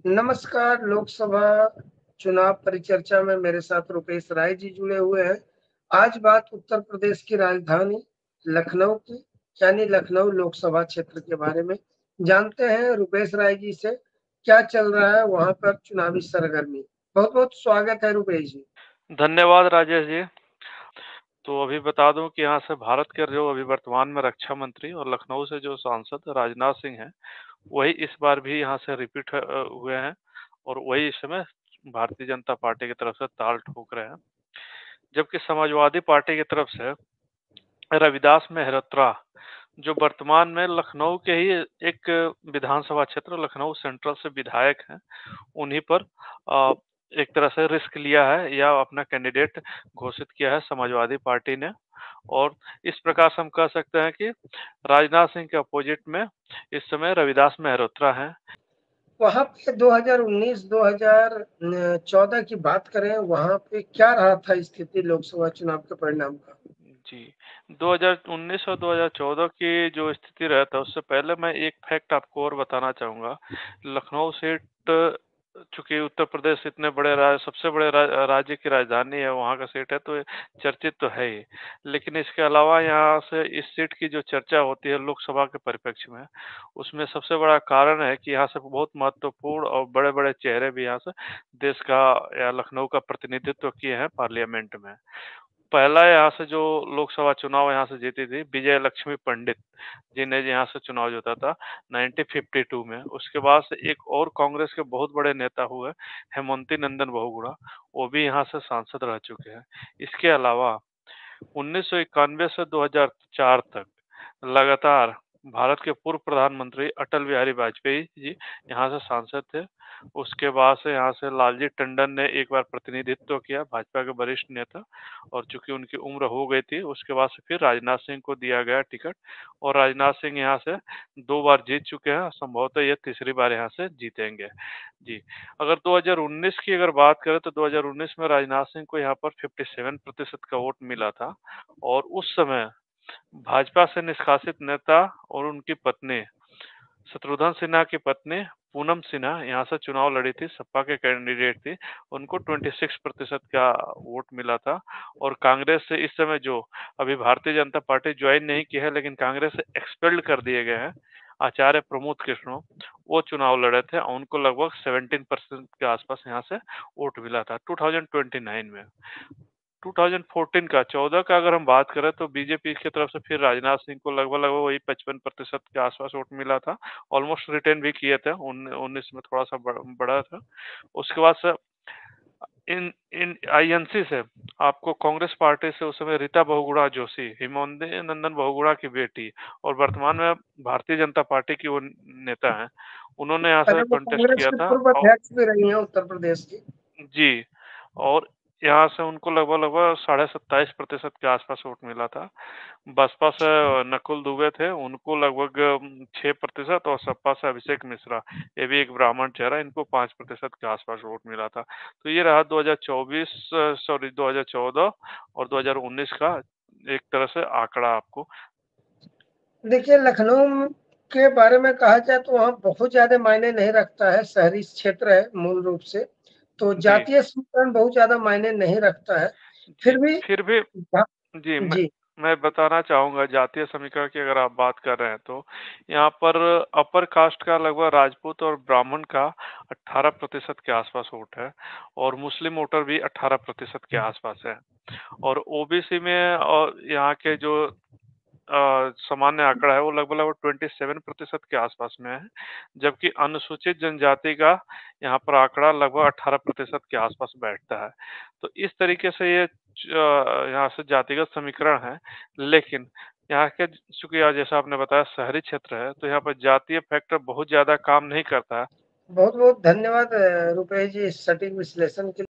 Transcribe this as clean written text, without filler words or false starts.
नमस्कार, लोकसभा चुनाव परिचर्चा में मेरे साथ रुपेश राय जी जुड़े हुए हैं। आज बात उत्तर प्रदेश की राजधानी लखनऊ की, यानी लखनऊ लोकसभा क्षेत्र के बारे में। जानते हैं रुपेश राय जी से, क्या चल रहा है वहाँ पर चुनावी सरगर्मी। बहुत-बहुत स्वागत है रुपेश जी। धन्यवाद राजेश जी। तो अभी बता दूं कि यहाँ से भारत के जो अभी वर्तमान में रक्षा मंत्री और लखनऊ से जो सांसद राजनाथ सिंह हैं, वही इस बार भी यहाँ से रिपीट हुए हैं और वही इस समय भारतीय जनता पार्टी की तरफ से ताल ठोक रहे हैं। जबकि समाजवादी पार्टी की तरफ से रविदास मेहरोत्रा, जो वर्तमान में लखनऊ के ही एक विधानसभा क्षेत्र लखनऊ सेंट्रल से विधायक हैं, उन्हीं पर अ, एक तरह से रिस्क लिया है या अपना कैंडिडेट घोषित किया है समाजवादी पार्टी ने। और इस प्रकार से हम कह सकते हैं कि राजनाथ सिंह के अपोजिट में इस समय रविदास मेहरोत्रा हैं। वहाँ पे 2019, 2014 की बात करें, वहाँ पे क्या रहा था स्थिति लोकसभा चुनाव के परिणाम का? जी, 2019 और 2014 की जो स्थिति रहा था, उससे पहले मैं एक फैक्ट आपको और बताना चाहूँगा। लखनऊ सीट, चूँकि उत्तर प्रदेश इतने बड़े सबसे बड़े राज्य की राजधानी है, वहाँ का सीट है, तो ये चर्चित तो है ही। लेकिन इसके अलावा यहाँ से इस सीट की जो चर्चा होती है लोकसभा के परिप्रेक्ष्य में, उसमें सबसे बड़ा कारण है कि यहाँ से बहुत महत्वपूर्ण और बड़े-बड़े चेहरे भी यहाँ से देश का या लखनऊ का प्रतिनिधित्व किए हैं पार्लियामेंट में। पहला यहाँ से जो लोकसभा चुनाव यहाँ से जीती थी विजय लक्ष्मी पंडित, जिन्हें यहाँ से चुनाव जीता था 1952 में। उसके बाद से एक और कांग्रेस के बहुत बड़े नेता हुए हेमंती नंदन बहुगुणा, वो भी यहाँ से सांसद रह चुके हैं। इसके अलावा 1991 से 2004 तक लगातार भारत के पूर्व प्रधानमंत्री अटल बिहारी वाजपेयी जी यहाँ से सांसद थे। उसके बाद से यहाँ से लालजी टंडन ने एक बार प्रतिनिधित्व किया, भाजपा के वरिष्ठ नेता, और चूंकि उनकी उम्र हो गई थी, उसके बाद से फिर राजनाथ सिंह को दिया गया टिकट और राजनाथ सिंह यहाँ से 2 बार जीत चुके हैं। संभवतः ये तीसरी बार यहाँ से जीतेंगे। जी, अगर 2019 की अगर बात करें तो 2019 में राजनाथ सिंह को यहाँ पर 57% का वोट मिला था और उस समय भाजपा से निष्कासित नेता और उनकी पत्नी शत्रुघ्न सिन्हा की पत्नी पूनम सिन्हा यहाँ से चुनाव लड़ी थी, सपा के कैंडिडेट थी। उनको 26% का वोट मिला था और कांग्रेस से इस समय जो अभी भारतीय जनता पार्टी ज्वाइन नहीं की है, लेकिन कांग्रेस से एक्सपेल्ड कर दिए गए हैं, आचार्य प्रमोद कृष्ण, वो चुनाव लड़े थे। उनको लगभग 17% के आसपास यहाँ से वोट मिला था 2029 में। 2014 का 14 का अगर हम बात करें तो बीजेपी की तरफ से फिर राजनाथ सिंह को लगभग वही 55% के आसपास वोट मिला था। ऑलमोस्ट रिटेन भी किए थे, 19 में थोड़ा सा बढ़ा था। उसके बाद से इन इन आईएनसी से आपको कांग्रेस पार्टी से उस समय रीता बहुगुणा जोशी, हेमंती नंदन बहुगुणा की बेटी और वर्तमान में भारतीय जनता पार्टी की वो नेता हैं, उन्होंने यहाँ से पहले वो कंटेस्ट कांग्रेस किया के था। पूर्व और अध्यक्ष भी रही हैं उत्तर प्रदेश की। जी, और यहाँ से उनको लगभग 27.5% के आसपास वोट मिला था। बसपा से नकुल दुबे थे, उनको लगभग 6% और सपा से अभिषेक मिश्रा, ये भी एक ब्राह्मण चेहरा, इनको 5% के आसपास वोट मिला था। तो ये रहा 2014 और 2019 का एक तरह से आंकड़ा आपको। देखिए, लखनऊ के बारे में कहा जाए तो वहाँ बहुत ज़्यादा मायने नहीं रखता है, शहरी क्षेत्र है मूल रूप से, तो जी, जातीय समीकरण बहुत ज़्यादा मायने नहीं रखता है। जी, फिर भी फिर भी हाँ, जी, जी, मैं बताना चाहूँगा जातीय समीकरण की अगर आप बात कर रहे हैं तो यहाँ पर अपर कास्ट का लगभग राजपूत और ब्राह्मण का 18% के आसपास वोट है और मुस्लिम वोटर भी 18% के आसपास है। और ओबीसी में और यहाँ के जो सामान्य आंकड़ा है वो लगभग 27% के आसपास में है, जबकि अनुसूचित जनजाति का यहाँ पर आंकड़ा लगभग 18% के आसपास बैठता है। तो इस तरीके से ये यहाँ से जातिगत समीकरण है, लेकिन यहाँ के चूंकि आज जैसा आपने बताया शहरी क्षेत्र है, तो यहाँ पर जातीय फैक्टर बहुत ज्यादा काम नहीं करता है। बहुत-बहुत धन्यवाद रुपेश जी इस सटीक विश्लेषण के